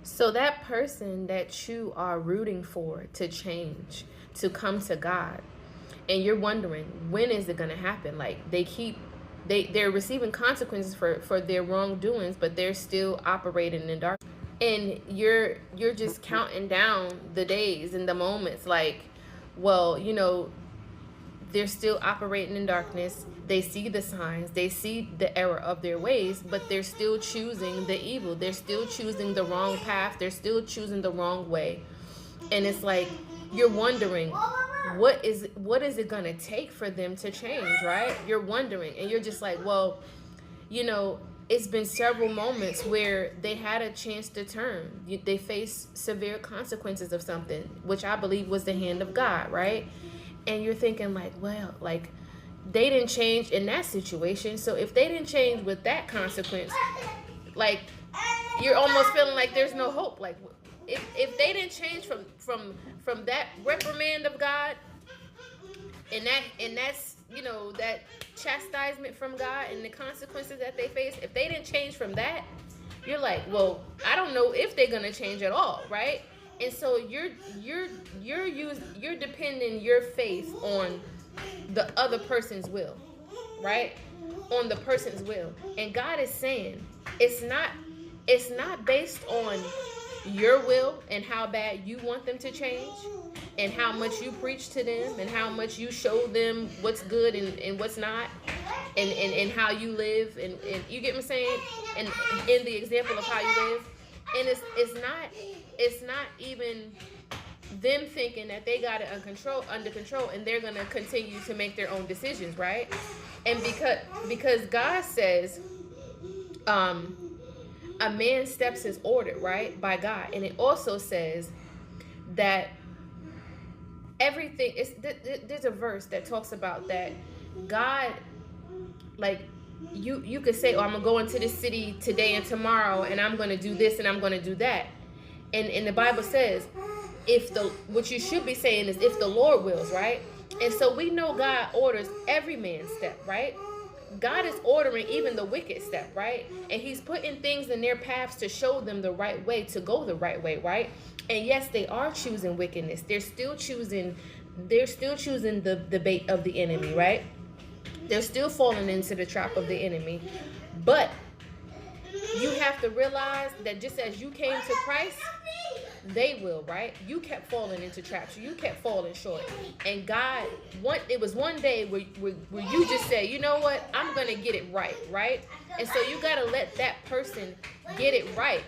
So that person that you are rooting for to change, to come to God, and you're wondering when is it going to happen? Like they're receiving consequences for their wrongdoings, but they're still operating in darkness. And you're just counting down the days and the moments like, well, they're still operating in darkness. They see the signs, they see the error of their ways, but they're still choosing the evil. They're still choosing the wrong path. They're still choosing the wrong way. And it's like you're wondering what is it going to take for them to change, right? You're wondering, and you're just like, well, it's been several moments where they had a chance to turn. They faced severe consequences of something, which I believe was the hand of God, right? And you're thinking like, well, like they didn't change in that situation. So if they didn't change with that consequence, like you're almost feeling like there's no hope. Like if they didn't change from that reprimand of God, and that's that chastisement from God and the consequences that they face, if they didn't change from that, you're like, well, I don't know if they're gonna change at all, right? And so you're depending your faith on the other person's will, right? On the person's will. And God is saying it's not based on your will and how bad you want them to change and how much you preach to them and how much you show them what's good and what's not, and how you live, and you get me saying, and in the example of how you live. And it's not even them thinking that they got it under control and they're gonna continue to make their own decisions, right? And because God says a man's steps is ordered, right, by God. And it also says that everything is, there's a verse that talks about that God, like, you could say, oh, I'm gonna go into this city today and tomorrow and I'm gonna do this and I'm gonna do that. And the Bible says, what you should be saying is, if the Lord wills, right? And so we know God orders every man's step, right? God is ordering even the wicked step, right? And he's putting things in their paths to show them the right way, to go the right way, right? And yes, they are choosing wickedness. They're still choosing the bait of the enemy, right? They're still falling into the trap of the enemy. But you have to realize that just as you came to Christ, they will, right? You kept falling into traps. You kept falling short. And God, it was one day where you just said, you know what? I'm going to get it right, right? And so you got to let that person get it right.